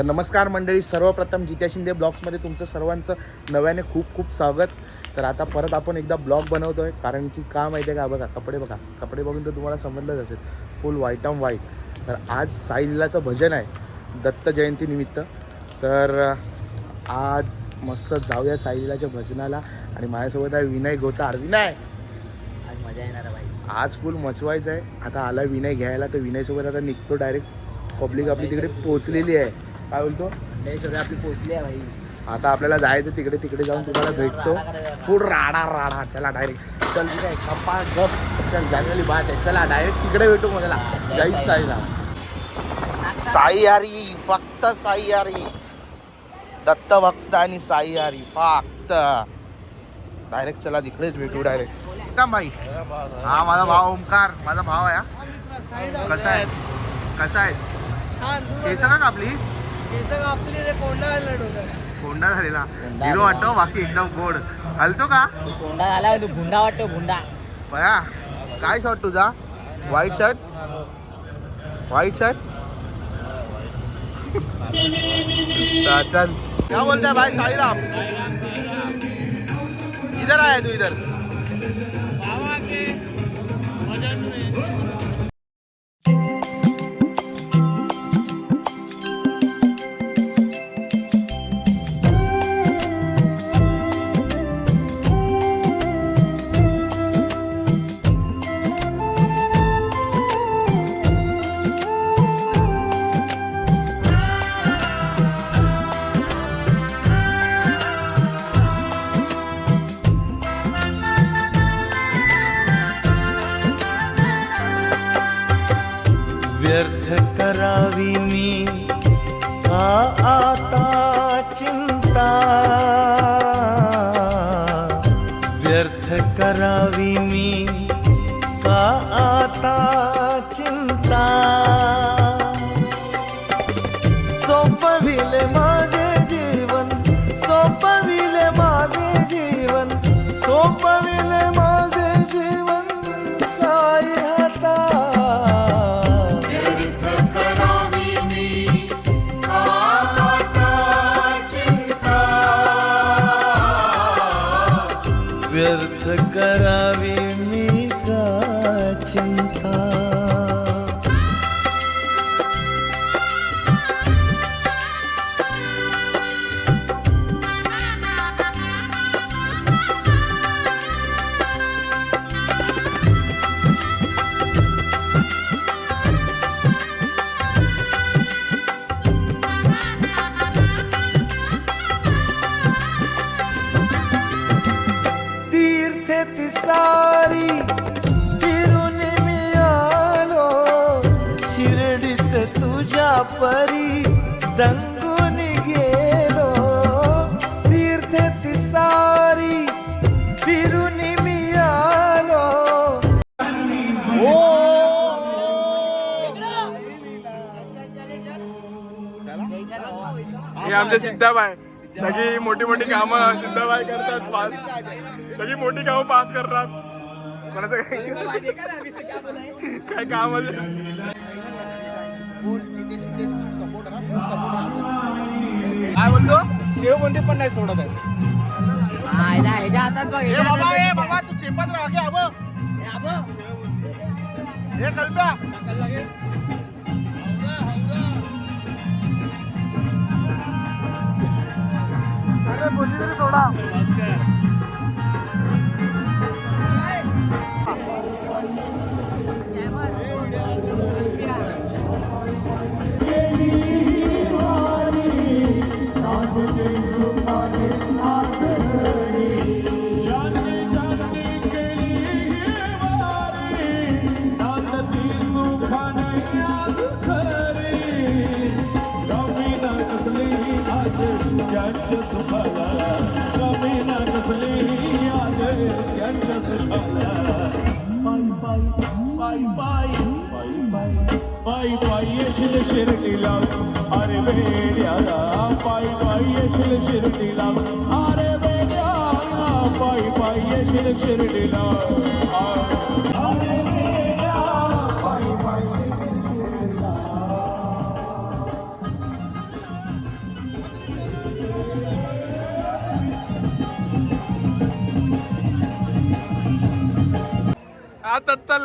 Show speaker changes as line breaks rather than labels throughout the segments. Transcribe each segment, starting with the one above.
तर नमस्कार मंडळी, सर्वप्रथम जित्या शिंदे ब्लॉग्समध्ये तुमचं सर्वांचं नव्याने खूप खूप स्वागत. तर आता परत आपण एकदा ब्लॉग बनवतो आहे, कारण की का माहिती आहे का, बघा कपडे बघून तर तुम्हाला समजलंच असेल, फुल व्हाईट ऑन व्हाईट. तर आज साई लीलाचं भजन आहे दत्त जयंतीनिमित्त. तर आज मस्त जाऊया साई लीलाच्या भजनाला. आणि माझ्यासोबत आहे विनय गोतार. विनय,
आज मजा येणार आहे भाई.
आज फुल मचवायचं आहे. आता आला विनय घ्यायला, तर विनयसोबत आता निघतो डायरेक्ट. पब्लिक आपली तिकडे पोचलेली आहे. काय बोलतो,
सगळे आपली पोचली आहे भाई.
आता आपल्याला जायचं तिकडे जाऊन तुम्हाला भेटतो. फुल राडा चला डायरेक्ट. चल काय कप्पा गप, चल झालेली बात आहे. चला डायरेक्ट तिकडे भेटू. मला जय साईला. साई हरी, फक्त साई हरी, दत्त भक्त आणि साई हरी फक्त. डायरेक्ट चला तिकडेच भेटू डायरेक्ट. का भाई, हा माझा भाव ओमकार, माझा भाव आहे. कसा आहे केस का कापली? कोंडा झालेला हिरो वाटतो, बाकी एकदम गोड. घालतो का?
कोंडा झाला, भुंडा वाटतो, भुंडा.
बया काय शर्ट तुझा? व्हाईट शर्ट चल. क्या बोलते भाई साईराम? इधर आया तू, इधर.
व्यर्थ करावी मी का आता चिंता, व्यर्थ करावी मी का आता चिंता. सोपविले माझे जीवन, सोपविले माझे जीवन, सोपविले माझे जीवन साई हाता. व्यर्थ करावी मी का चिंता. सारी फिरून मी आलो, शिर्डीत तुझ्या परी दंगून गेलो. तीर्थेती सारी फिरून मी आलो.
हे आमचे सिद्धाबाई, सगळी मोठी मोठी कामं सिद्धाबाई करतात पास. सगळी मोठी कामं पास करतात. कोणाचं काय काम आहे? काय बोलतो?
शेवबंदी पण नाही सोडत आहे. ह्याच्या हातात बघ.
बाबा तू चिंपत राहा. हे कल्प्या बोलली तरी थोडा.
पायी पायी येशील शिर्डीला, अरे वेड्याला. पायी पायी येशील शिर्डीला, अरे वेड्याला. पायी पायी येशील शिर्डीला, अरे वेड्या. पायी पायी येशील शिर्डीला.
आता चल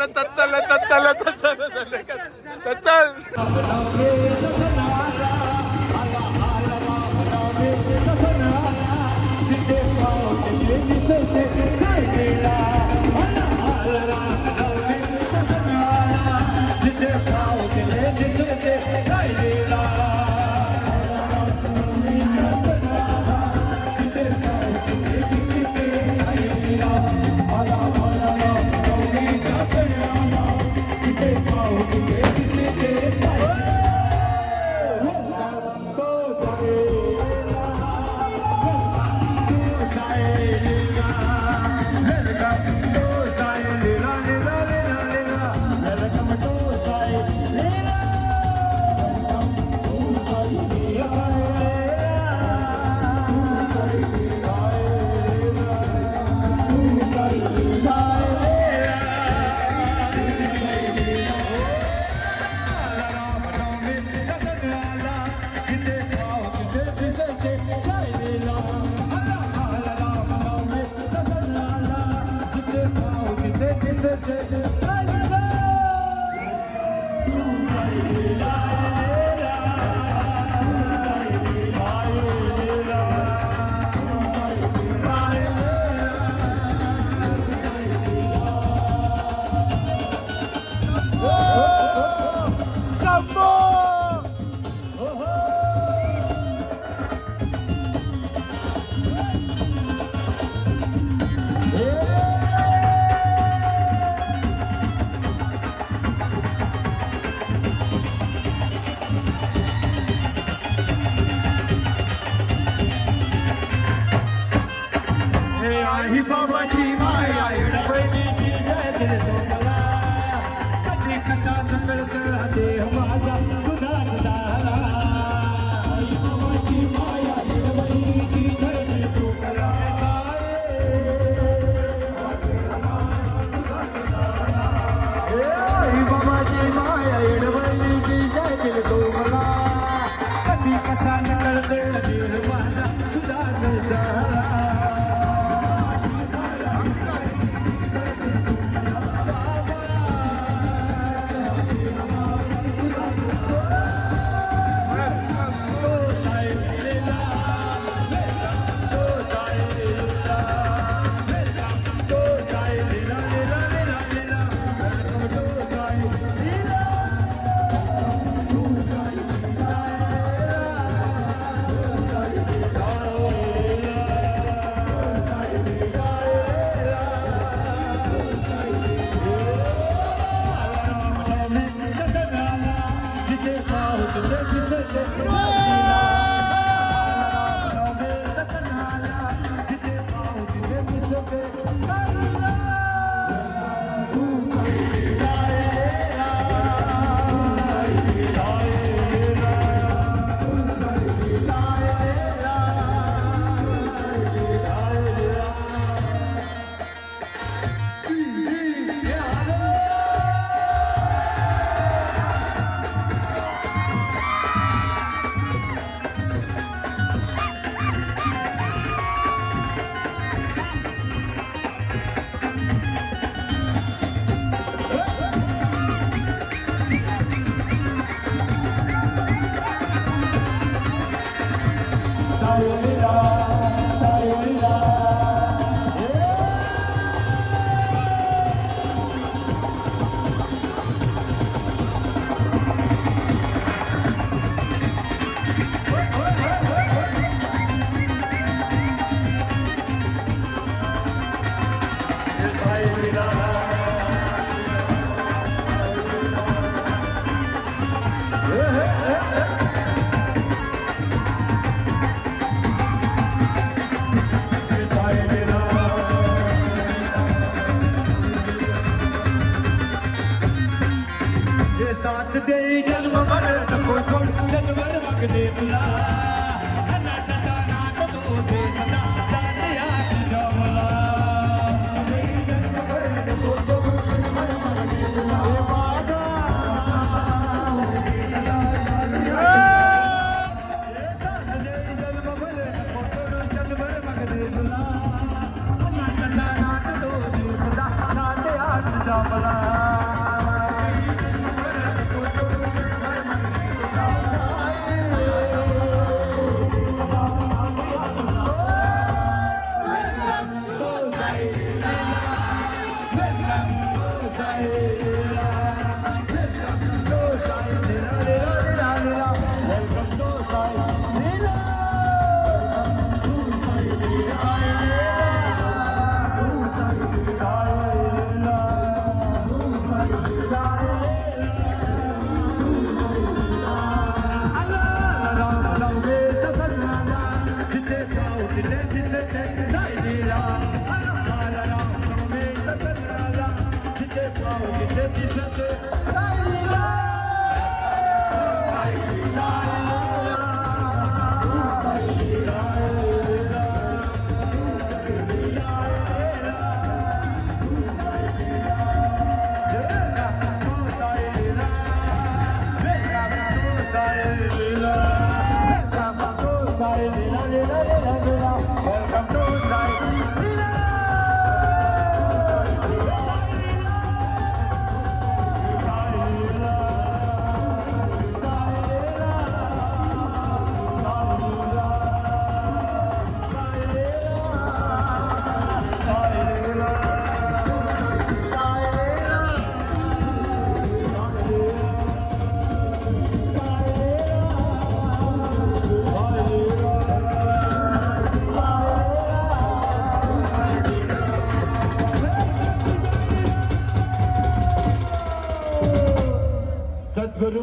सद्गुरु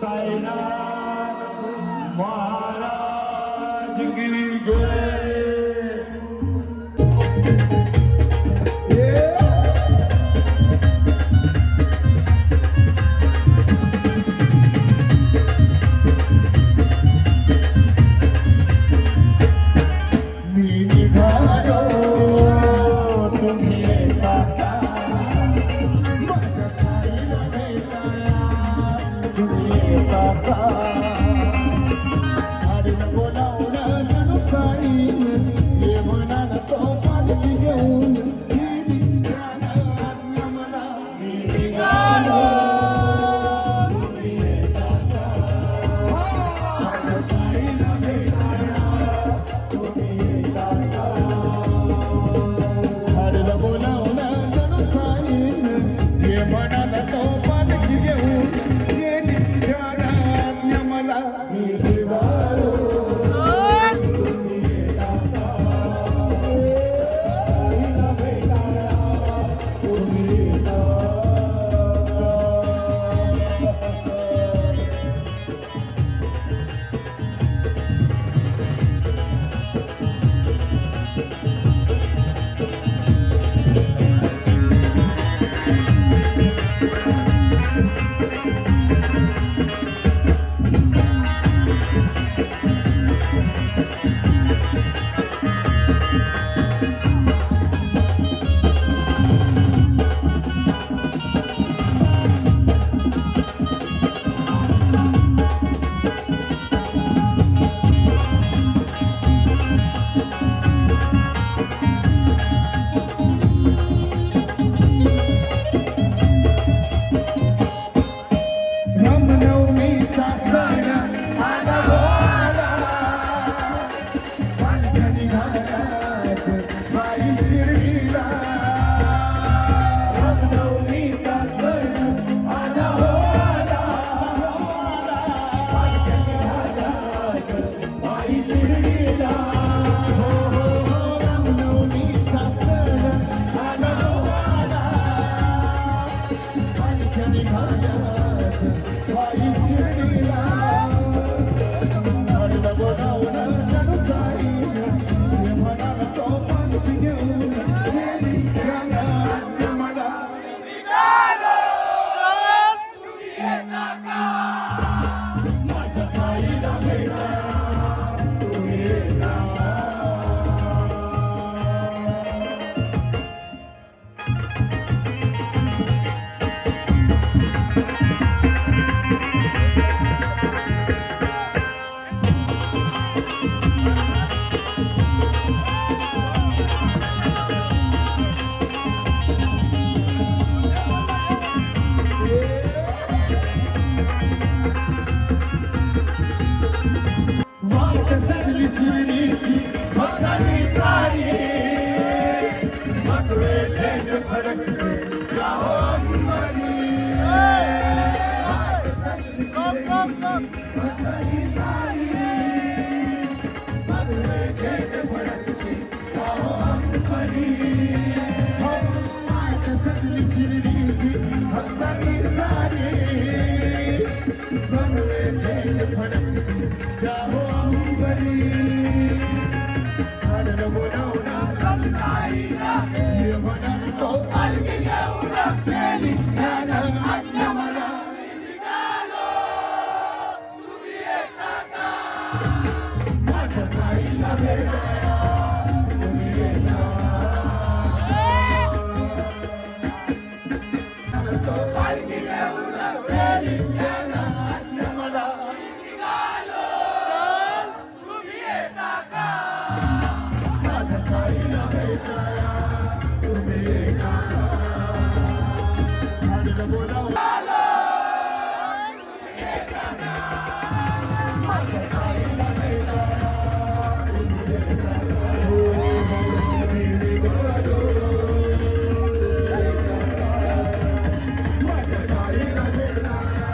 साईनाथ महाराज की जय। शिर्डीची भक्तांनी सारी बनवे थेट फडक जाहो अंबरी आनंद बोलावला कल साईला हे म्हणतो पालखी घेऊन गेली ज्ञान आज्ञा मला निघालो तुम्ही येता का माझ्या साईला भेटाया तुम्ही येता पालखी घेऊन गेली ज्ञान आज्ञा मला निघालो चल तुम्ही येता का माझ्या साईला भेटाया तुम्ही येता का आनंद बोलावला तुम्ही येता का माझ्या साईला भेटाया तुम्ही येता का हो मी निघालो माझ्या साईला भेटाया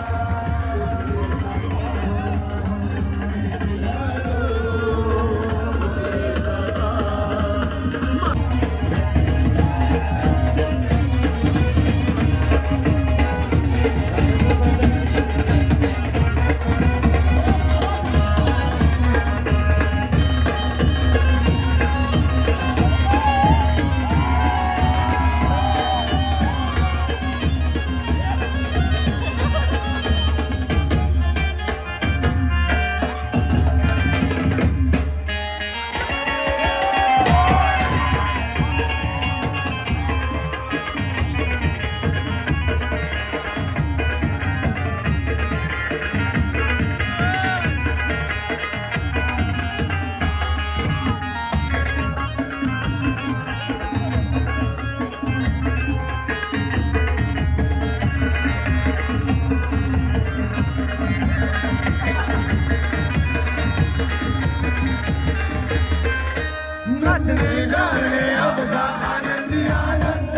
नाचणे गाणे अवघा आनंदी आनंद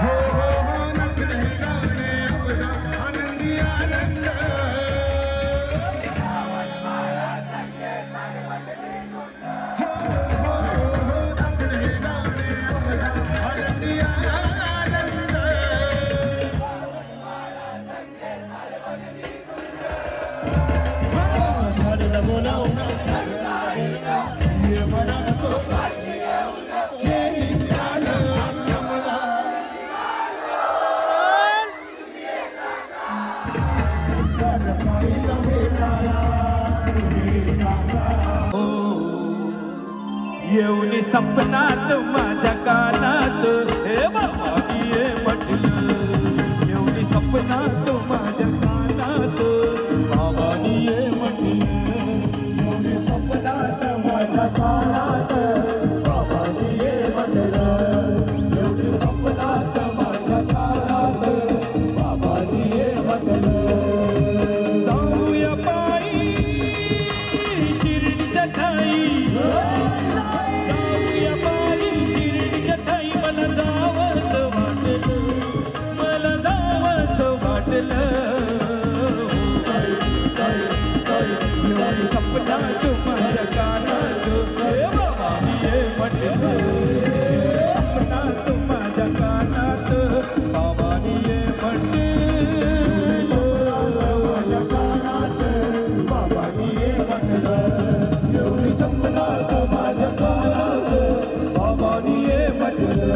हो हो हो नाचणे गाणे अवघा आनंदी आनंद हो हो हो नाचणे गाणे अवघा आनंदी आनंद आनंद बोलावला हे म्हणतो गेली ज्ञान आज्ञा मला माझ्या साईला भेटाया तुम्ही येता का
येऊन सपनात माझ्या कानात हे बाबा ये म्हटलं येऊन सपनात माझ्या कानात बाबानी ये म्हटलं
एवढी सपनात माझ्या कानात बाबाजी ये म्हटलं एवढी सपनात माझ्या कानात बाबाजी ये म्हटलं
जाऊया पायी शिर्डीच्या ठाई जाऊया पायी शिर्डीच्या ठाई मला जावंच वाटलं सपनात माझ्या कानात हे बाबा ये म्हटलं सपनात माझ्या कानात बाबानी ये
माझ्या कानात बाबाजी ये म्हटलं एवढी सपनात माझ्या कानात
बाबानी ये म्हटलं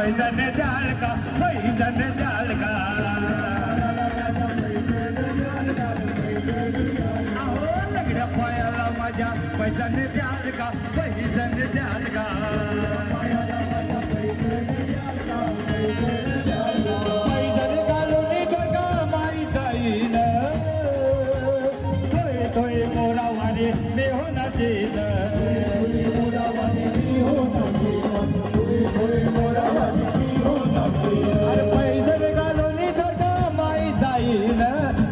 पैदन जाल का पैदन जाल का अहो लग्न पायाला माझ्या पैदन जाल का पैदन जाल का पैदन घालून दोघा माई जाईन तोय मोरावाने मी होणार देईन अरे पैदल घालून दोघा माई जाईन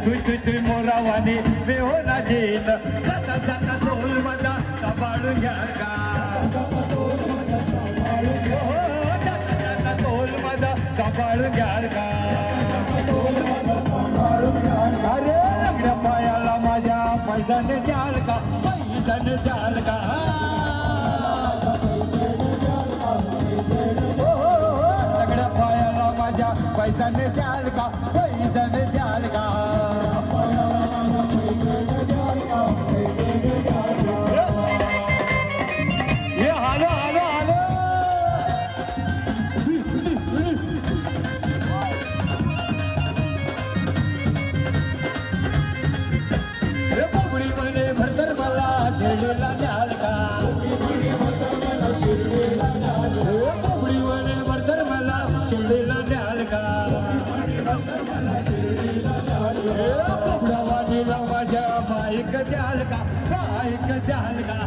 तुझ मोरावाने मी होणार देईन जाता जाता ढोल माझा सांभाळून घ्या का ढोल माझा सांभाळून घ्याल का अरे लग्न पायाला माझ्या पैदन जाल का पैदन जाल का लग्न पायाला माझ्या पैदन जाल का पैदन जाल का ये हालो हालो हालो भरतर मला ठेवलेला जाल का पोपडीवर भरतर मला ठेवलेला जाल का पोपडावानीला माझ्या बाईक जाल का बाईक जाल का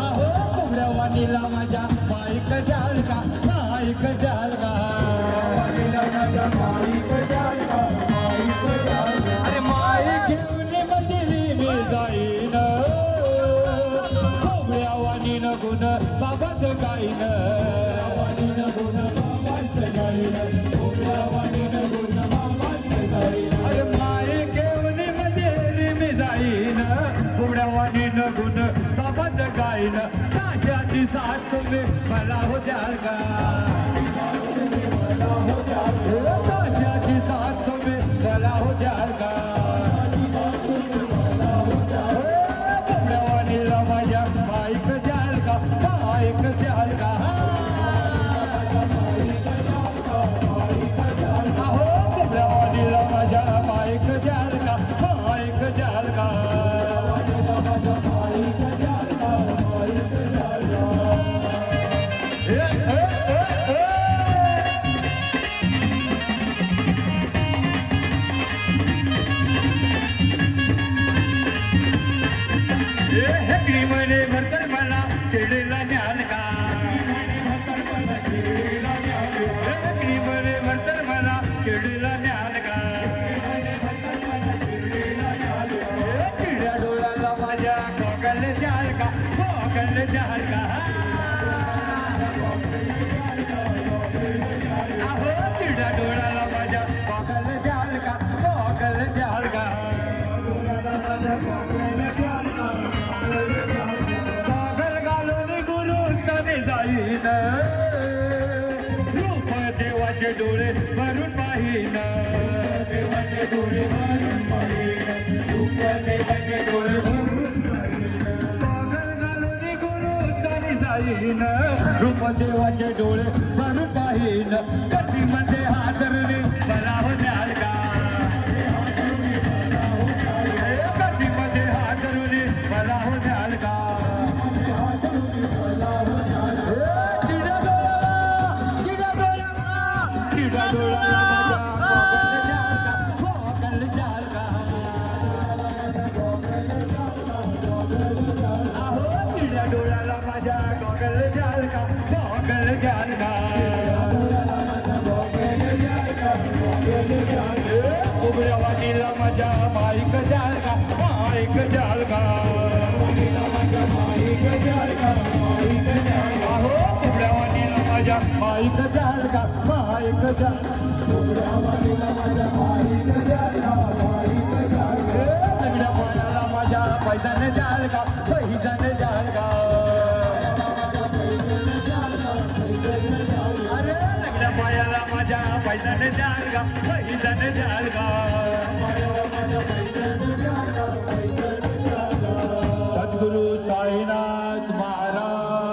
अहो पोपडावानीला माझ्या बाईक जाल का बाईक जाल का अरे माई घेऊन मंदिरी मी जाईन खोबऱ्यावानी न गुण बाबाच गाईन अरे माई घेऊन मंदिरी मी जाईन खोबऱ्यावानी न गुण बाबाच गाईन ताज्याची साथ तुम्ही मला हो द्याल का ताज्याची साथ तुम्ही मला हो द्याल का कोंबड्यावानीला माझ्या बाईक द्याल का बाईक द्याल का अहो कोंबड्यावानीला माझ्या बाईक द्याल का बाईक द्याल का हेकडी भरतर मला शिडीला न्याल का हेकडी भरतर मला शिडीला न्याल का किड्या डोळ्याला माझ्या कोकल द्याल का कोकल द्याल का अहो किड्या डोळ्याला माझ्या कोकल द्याल का कोकल द्याल का कागल घालून गुरु तने जाईन रूप देवाचे डोळे भरून पाहिन देवाचे डोळे भरून पाहिन रूप देवाचे डोळे भरून कागल घालून गुरु तने जाईन रूप देवाचे डोळे भरून पाहिन कटीमध्ये हातरणे मला हो द्याल का कटीमध्ये हातरणे मला हो द्याल का चिडा डोळा कोकल द्याल का अहो चिडा डोळ्याला माझ्या कोकल द्याल का कोकल द्याल का उघड्यावानीला माझ्या माईक द्याल का माईक द्याल का अहो उघड्यावानीला माझ्या माईक द्याल का माईक द्याल लग्न पायाला माझ्या पैदन द्याल का पैदन द्याल का अरे लग्न पायाला माझ्या पैदन द्याल का पैदन द्याल का सद्गुरु साईनाथ महाराज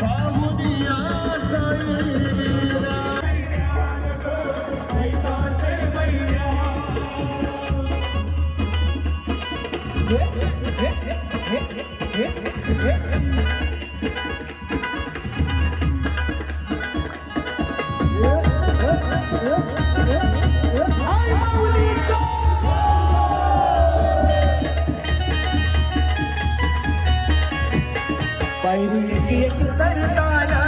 पाहुनिया साईला चैताचे मैया
पायरी एक सरताना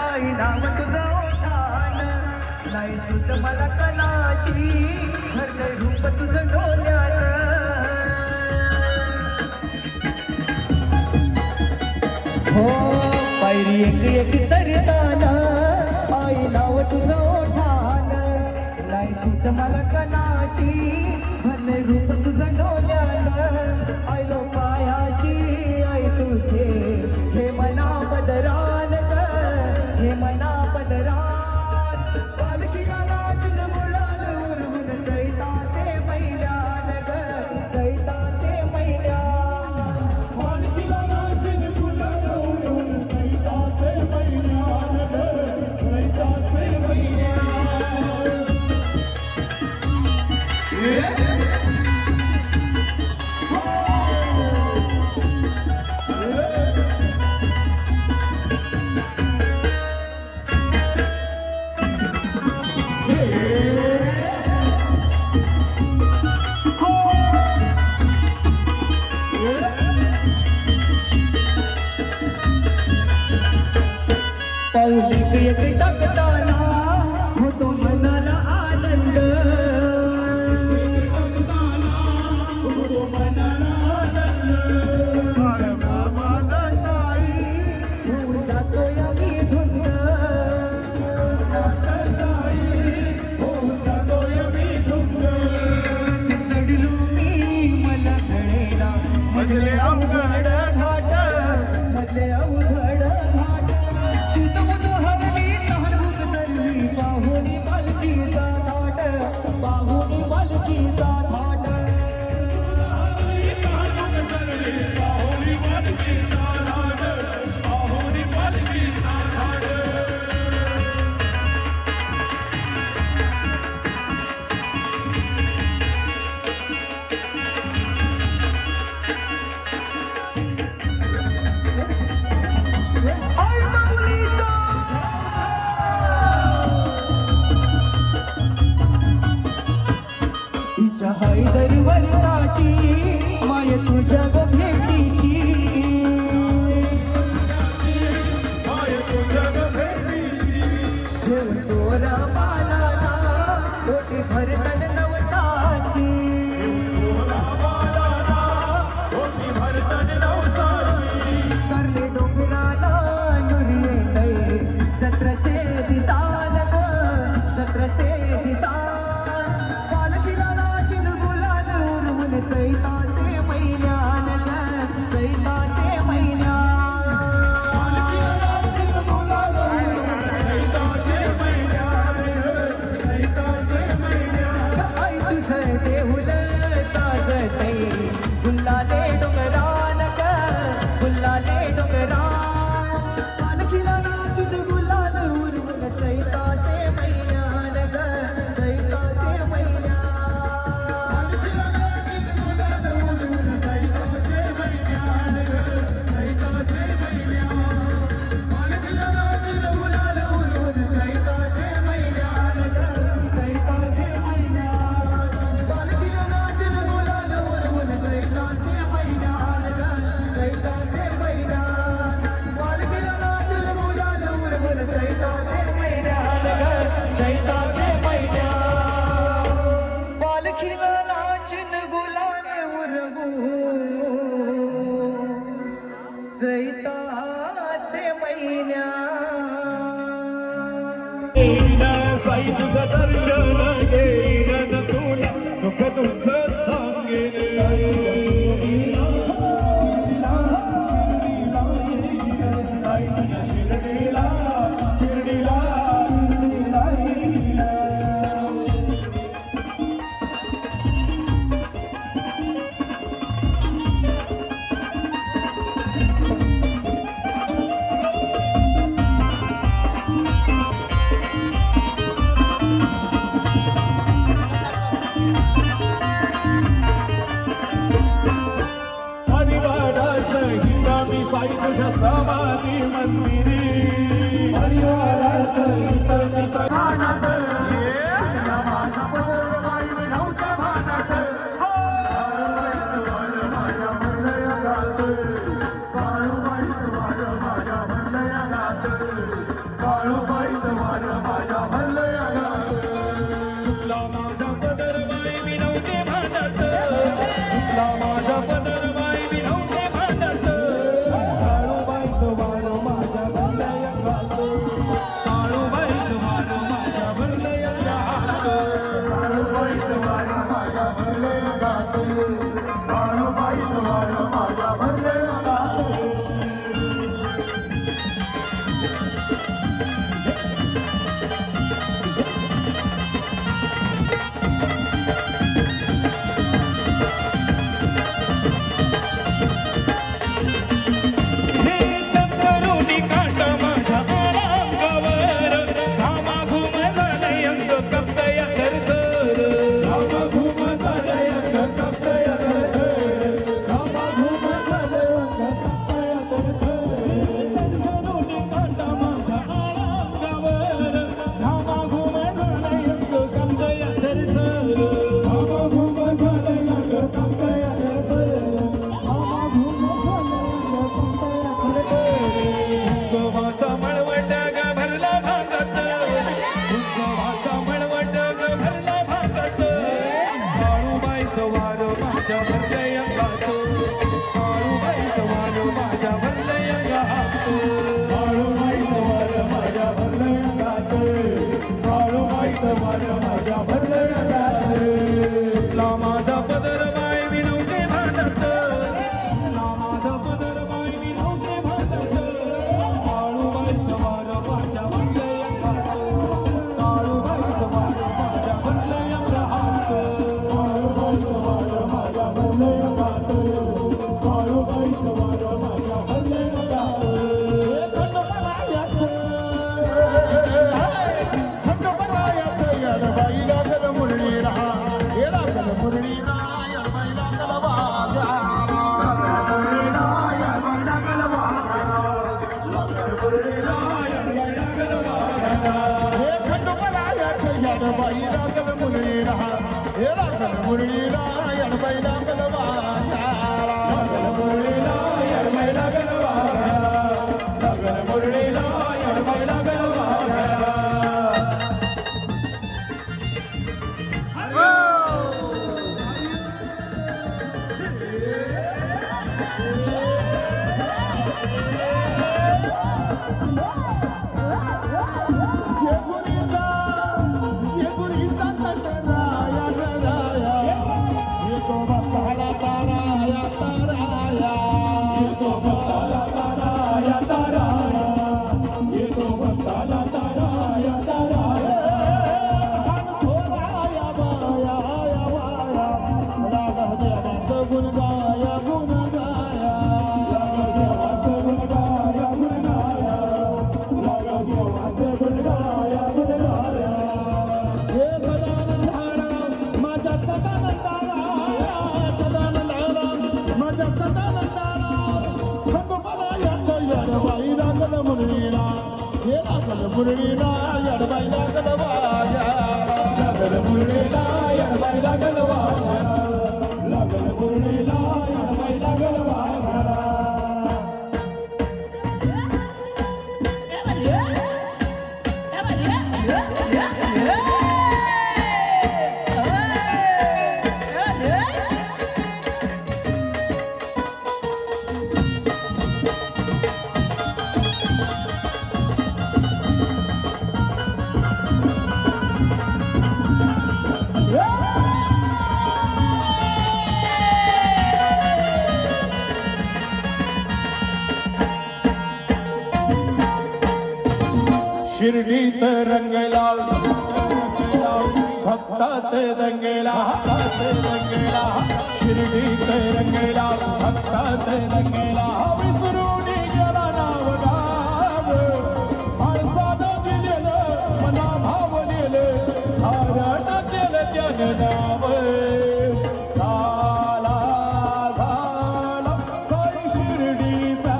आई नाव तुझं ओठान नाही सुत मला कलाची हरलंय रूप तुझं डोल्यात हो पायरी एक सरताना आई नाव तुझं ओठान नाही सुत मला कलाची हरलंय रूप तुझं डोल्यात आयलो पायाशी आई तुझे हे मना बदरान ग हे मना बदरान पालखीला नाचून गुलाल उरवून चैताचे मैदान ग चैताचे मैदान
पालखीला नाचून गुलाल उडवून चैताचे मैदान ग चैताचे मैदान
पाऊल एक टाकताना होतो मनाला आनंद माझा साई होऊन जातोय मी धुंद चढलो मी मला कळेना
मधले अवघड घाट
मधले अवघड घाट सुतमुद हरली लहानभूत सरली पाहुणी पालखीचा थाट पाहुणी पालखीचा थाट आई माऊलीचा तिच्या हैदर वर्षाची माय तुझ्या ग भेटीची ठेव तोरा बालाला ओटी भरतन नवसाची करले डोंगराला नुरी येतय जत्रचे दिसान ग जत्रचे दिसान पालखीला नाचून गुलाल उरवून चैताचे मैदान ग चैताचे मैदान आई तुझं देऊल साजतय गुल्लाले डोंगरान ग गुल्लाले डोंगरान पालखीला नाचून गुलाल उरवून चैताचे मैदान ग चैताचे मैदान
पायी तुझ्या समाधी मंदिरी परिवाराचं इतर दिसणात या माझ्या पदरबाई विनवत्या भानात माझ्या हृदयात काळूबाईचं वार माझ्या हृदयात काळूबाईचं वार माझ्या हृदयात सुटला माझा पदरबाई विनवते भानात सुटला माझा पदरबाई विनवते भानात काळूबाईचं वार माझ्या हृदयात काळूबाईचं वार माझ्या हृदयात काळूबाईचं वार माझ्या हृदयात काळूबाईचं वार माझ्या हृदयात हे सतरुणी काटा माझ्या अंगावर घामाघूम झालंय अंग कपतय थरथर घामाघूम झालंय अंग कपतय थरथर घामाघूम झालंय अंग कपतय थरथर सतरुणी काटा माझ्या अंगावर घामाघूम झालंय अंग कपतय थरथर घामाघूम झालंय अंग कपतय उद्भवाचा मळवट ग भरला भागात उद्भवाचा मळवट ग भरला भागात काळूबाईचं वार माझ्या भरलंय अंगात काळूबाईचं वार माझ्या भरलंय अंगात काळूबाईचं वार माझ्या भरलंय अंगात काळूबाईचं वार माझ्या भरलंय अंगात सुटला माझा पदरबाई विनवते भानात सुटला माझा पदरबाई विनवते भानात काळूबाईचं वार माझ्या भरलंय अंगात काळूबाईचं वार माझ्या भरलंय अंगात काळूबाईचं वार माझ्या भरलंय अंगात काळूबाईचं वार माझ्या भरलंय अंगात खंडोबायाचं येडबाई लागल मुरळी राहा हे लागल मुरळी राहा येडबाई लागल वाघा हे खंडोबायाचं येडबाई लागल मुरळी राहा हे लागल मुरळी राहा येडबाई लागल वाघा लागल मुरळीला येडबाई लागल वाघा लागल मुरळीला येडबाई लागल वाघा मुरळीला येडबाई लागल वाघा लागल मुरळीला येडबाई लागल वाघा लागल मुरळीला येडबाई लागल वाघा शिर्डीत रंगला भक्तात रंगला शिर्डीत रंगला भक्तात रंगला विसरून गेला नाव गाव माणसानं दिलेलं मना भावलेलं हारण केलं त्यानं नाव झाला झाला साई शिर्डीचा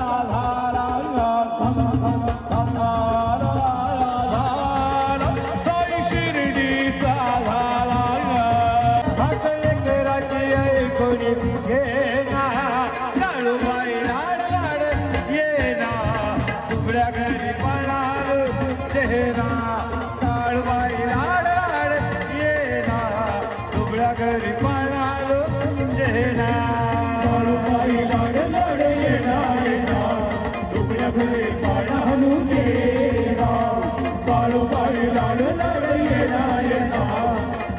कोणी घेना काळूबाई लाड लाड येना दुबळ्या घरी पळालो चेहरा काळूबाई लाड लाड येना दुबळ्या घरी पळालो चेहरा काळूबाई लाड लाड येना येना दुबळ्या घरी पळालो चेहरा काळूबाई लाड लाड येना येना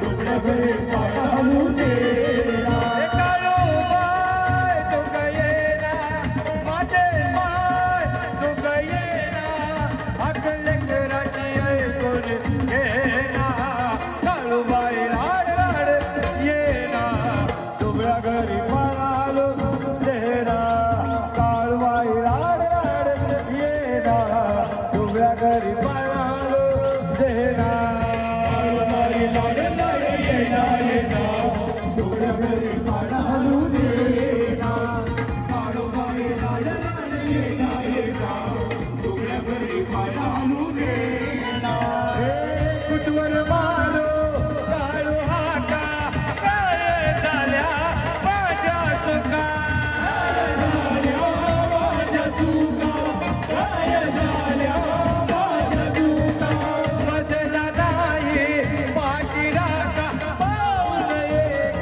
दुबळ्या घरी पळालो चेहरा काळूबाई तुका येना माझे माय तुका येना अकले कराची ऐकून घेना काळूबाई लाड लाड येना दुबळ्या घरी पळालो चेहरा काळूबाई लाड लाड येना दुबळ्या घरी पळालो चेहरा काळूबाई लाड लाड येना येना दुबळ्या घरी पळालो चेहरा काळूबाई लाड लाड येना येना दुबळ्या घरी पळालो चेहरा कुठवर मारो काळू हाका काय झाल्या माझ्या चुका माझ्या चुका काय झाल्या माझ्या चुका बदला नाही माझी राका पाहून एक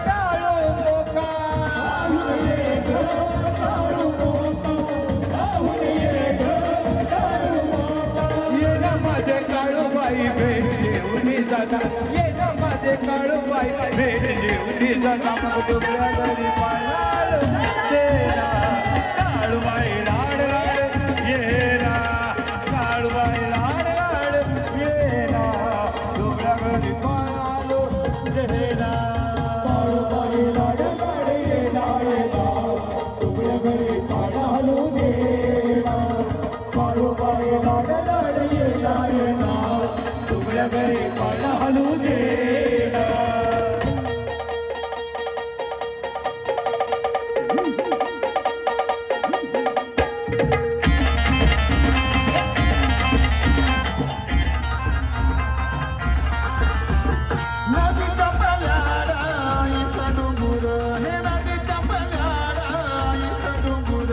काळू मोका काळू मोका पाहून एक काळू मोका येना माझे काळूबाई भेट देऊनी जाता येना माझे काळूबाई भेट देऊनी जाता दुबळ्या घरी पळालो तेरा काळूबाई लाड लाड येना काळूबाई लाड लाड येना दुबळ्या घरी पळालो तेरा काळूबाई लाड लाड येना येना दुबळ्या घरी पळालो तेरा काळूबाई लाड लाड येना येना दुबळ्या घरी पळालो तेरा नदीच्या पल्याडा इथं डोंगर हे नदीच्या पल्याडा इथं डोंगर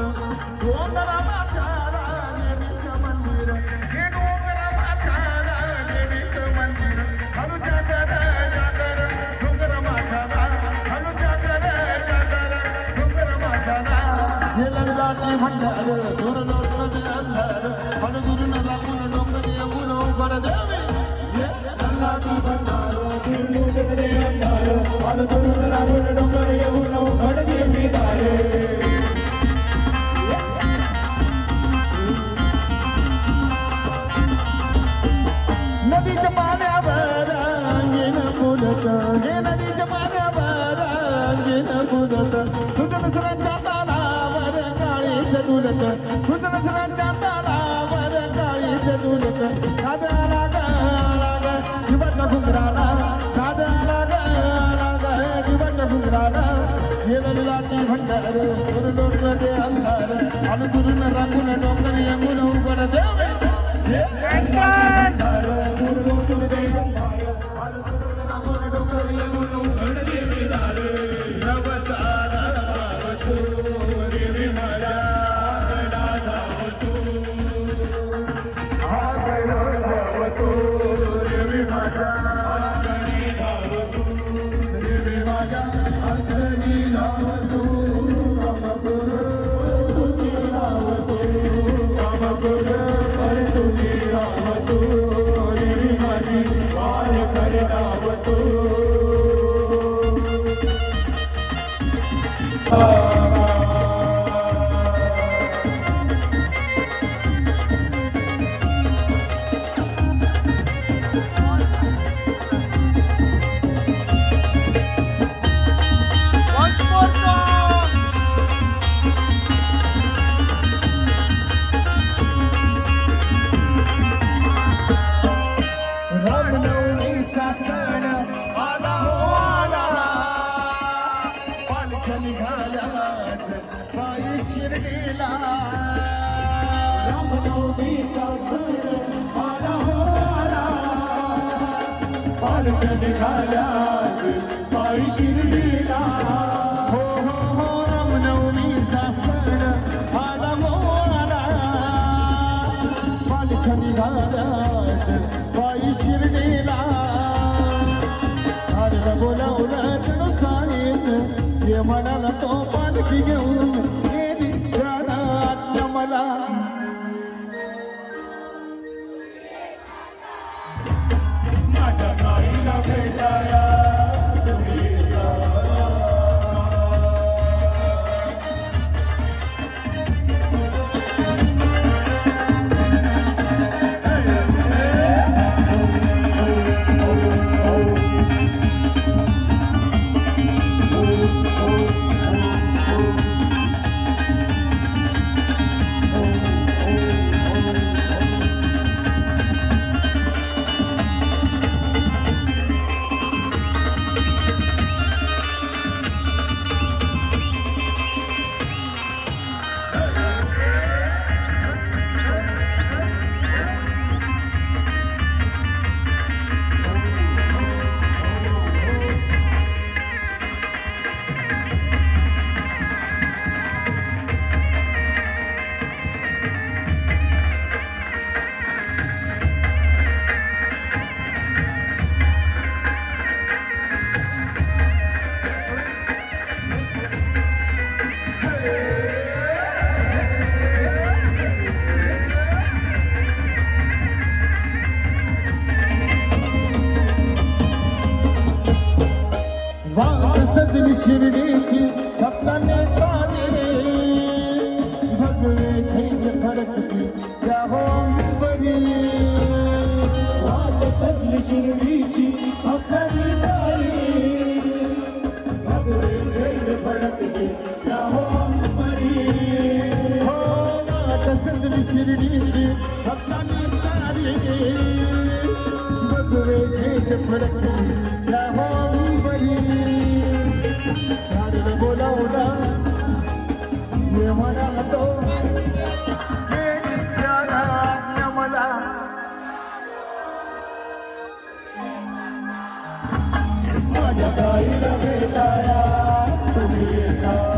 डोंगरा माथ्याला देवीचं मंदिर हे डोंगरा माथ्याला देवीचं मंदिर हलू जागर जागर डोंगर माथ्याला हलू जागर जागर डोंगर माथ्याला हे लग्नाची भंडार दूर लोटलं अंधार हलू दुरून लागून डोंगर येऊन उघड देवी हे लग्नाची भंडार दूर लोटलं अंधार हलू दुरून लागून डोंगर येऊन उघड देवी दारे नदीच्या पाण्यावर अंगीन फुलत हे नदीच्या पाण्यावर अंगीन फुलत तुझं दुसऱ्यांच्या तालावर काळीच डुलत तुझं दुसऱ्यांच्या तालावर काळीच डुलत कादळाला गाळाला जीवाच्या घुंगराला कादळाला गाळाला जीवाच्या घुंगराला हे ललिलाची भंडार दूर लोटलं ते अंधार आणि दुरून राखून डोंगर येऊन उघड देवे हे भंडार दूर लोटून ते अंधार आणि दुरून राखून डोंगर येऊन उघड देवे दार नवसाला वावतो देवी माझ्या आगडा धावतो आगडा धावतो देवी माझ्या आगडी धावतो देवी माझ्या आगडी धावतो रामपुर तुझी धावतो रामपुर तुझी धावतो देवी माझी पाय कर धावतो
Once more song.
रामनवमीचा सण आला हो आला पालख्या निघाल्या पायी शिर्डीला रामनवमीचा सण आला हो आला पालख्या निघाल्या पायी शिर्डीला
ये म्हणाला तो पालखी घेऊन गेली जाणार मला माझ्या साईला भेटाया सजली शिर्डीची भक्तांनी सारे भगवे झैल फडकती त्या होंबरी वाट सजली शिर्डीची भक्तांनी सारे भगवे झैल फडकती त्या होंबरी हो वाट सजली शिर्डीची भक्तांनी सारे भगवे झैल फडकती त्या होंबरी बोलावला ये म्हणाला तो मला माझ्या साईला भेटाया तुम्ही येता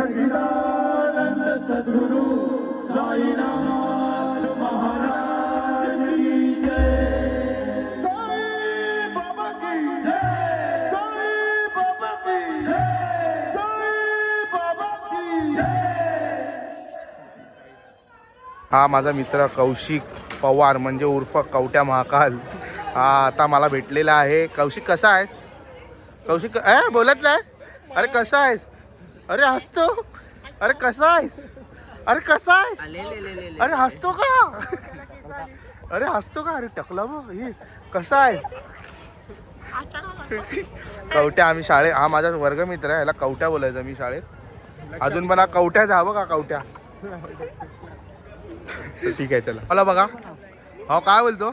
सच्चिदानंद सद्गुरु साईनाथ महाराज की जय। साई बाबा की जय। साई बाबा की जय। साई बाबा की जय।
हा माझा मित्र कौशिक पवार म्हणजे उर्फ कवट्या महाकाल हा आता मला भेटलेला आहे. कौशिक कसा आहेस? कौशिक बोलत नाही. अरे कसा आहेस? अरे हसतो. अरे कसा आहेस? अरे कसा आहेस? अरे हसतो का? अरे हसतो का? अरे टकला बघ हे कसा आहे? कवट्या आम्ही शाळेत हा माझा वर्गमित्र आहे. ह्याला कवट्या बोलायचं मी शाळेत. अजून पण हा कवट्याच हा बघा कवट्या. ठीक आहे चला मला बघा भाऊ काय बोलतो.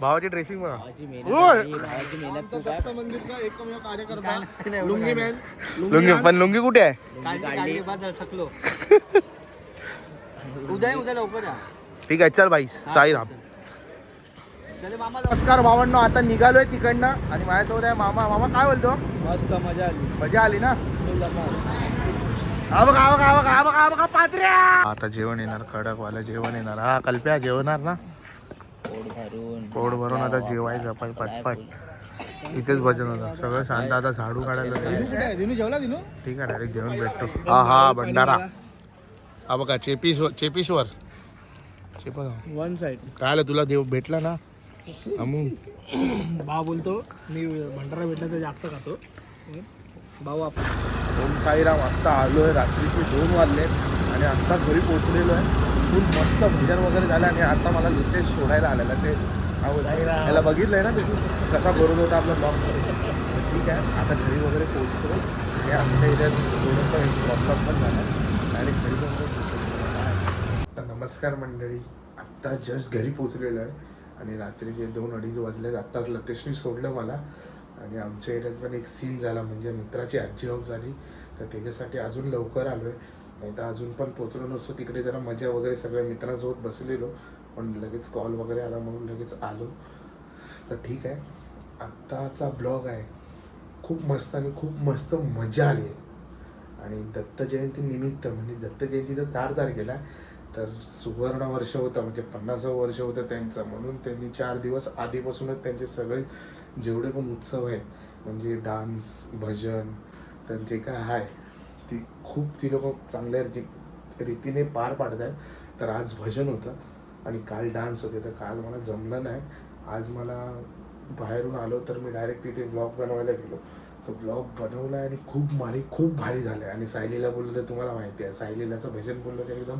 भावाची ड्रेसिंग बघा. लुंगी पण लुंगी कुठे आहे?
उद्या लवकर या.
ठीक आहे चल बाई साईराम. नमस्कार भावांनो आता निघालोय तिकडनं आणि माझ्यासोबत आहे मामा. मामा काय बोलतो?
मस्त मजा आली.
मजा आली ना. आता जेवण येणार कडक वाला जेवण येणार. हा कल्प्या जेवणार ना पोट भरून आता जेवायचं पटपट. इथेच भजन होतं सगळं शांत. आता झाडू काढायला ठीक आहे डायरेक्ट जेवण भेटतो. हा भंडारा हा बघा चेपीश्वर
वन साइड
काय आलं तुला देव भेटला ना.
भाव बोलतो मी भंडारा भेटला तर जास्त खातो भाऊ.
ओम साईराम. आत्ता आलोय रात्रीचे 2 वाजले आणि आत्ता घरी पोहोचलेलो आहे. खूप मस्त भजन वगैरे झालं आणि आता मला लितेश सोडायला आलेला ते याला बघितलंय ना तुम्ही कसा बरोबर होता आपला ब्लॉग. ठीक आहे आता घरी वगैरे पोहोचतो आणि आमच्या एरियात थोडंसं एक प्रॉब्लेम पण झाला आणि घरी वगैरे. नमस्कार मंडळी आत्ता जस्ट घरी पोहोचलेलो आहे आणि रात्रीचे 2-2:30 वाजले. आत्ताच लतेशनी सोडलं मला आणि आमच्या एरियात पण एक सीन झाला म्हणजे मित्राची आजी ऑफ झाली तर त्याच्यासाठी अजून लवकर आलो आहे. नाही तर अजून पण पोचलो नसतो. तिकडे जरा मजा वगैरे सगळ्या मित्रांसोबत बसलेलो पण लगेच कॉल वगैरे आला म्हणून लगेच आलो. तर ठीक आहे आत्ताचा ब्लॉग आहे खूप मस्त आणि खूप मस्त मजा आली आहे. आणि दत्त जयंती निमित्त म्हणजे दत्त जयंतीचा 4 तारखेला तर सुवर्ण वर्ष होतं म्हणजे 50वं वर्ष होतं त्यांचं म्हणून त्यांनी 4 दिवस आधीपासूनच त्यांचे सगळे जेवढे पण उत्सव आहेत म्हणजे डान्स भजन तर जे काय आहे ती खूप ती लोक चांगल्या रीतीने पार पाडत आहेत. तर आज भजन होतं आणि काल डान्स होते तर काल मला जमलं नाही. आज मला बाहेरून आलो तर मी डायरेक्ट तिथे व्लॉग बनवायला गेलो. तो व्लॉग बनवला आणि खूप भारी झालं आहे. आणि सायलीला बोललं तर तुम्हाला माहिती आहे सायलीलाचं भजन बोललं तर एकदम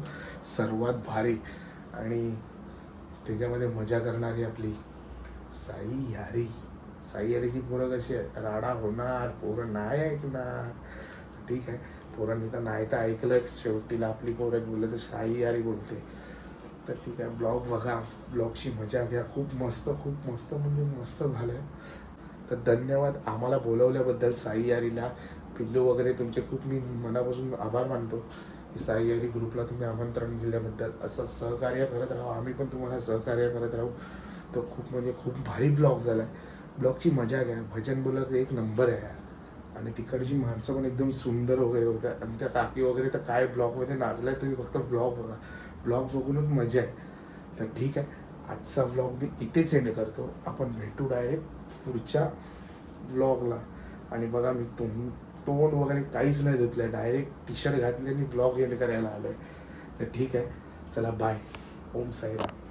सर्वात भारी आणि त्याच्यामध्ये मजा करणारी आपली साई यारीची पोरं कशी आहे राडा होणार पोरं नाही ऐकणार. ठीक आहे पोरांनी तर नाही तर ऐकलंच शेवटीला आपली पोरं बोललं तर साई यारी बोलते. तर ठीक आहे ब्लॉग बघा ब्लॉगची मजा घ्या. खूप मस्त म्हणजे मस्त झालं आहे. तर धन्यवाद आम्हाला बोलवल्याबद्दल साई यारीला. पिल्लू वगैरे तुमचे खूप मी मनापासून आभार मानतो की साई यारी ग्रुपला तुम्ही आमंत्रण दिल्याबद्दल. असं सहकार्य करत राहू आम्ही पण तुम्हाला सहकार्य करत राहू. तर खूप भारी ब्लॉग झाला आहे. ब्लॉगची मजा घ्या. भजन बोलत एक नंबर आहे आणि तिकडची माणसं पण एकदम सुंदर वगैरे होत्या आणि त्या काकी वगैरे तर काय ब्लॉगमध्ये नाचलाय तुम्ही फक्त ब्लॉग बघा. ब्लॉग बघूनच मजा आहे. तर ठीक आहे आजचा व्लॉग मी इथेच एंड करतो. आपण भेटू डायरेक्ट पुढच्या व्लॉगला. आणि बघा मी तोंड वगैरे काहीच नाही धुतलं डायरेक्ट टी-शर्ट घातले आणि व्लॉग एंड करायला आलो आहे. तर ठीक आहे चला बाय. ओम साईराम.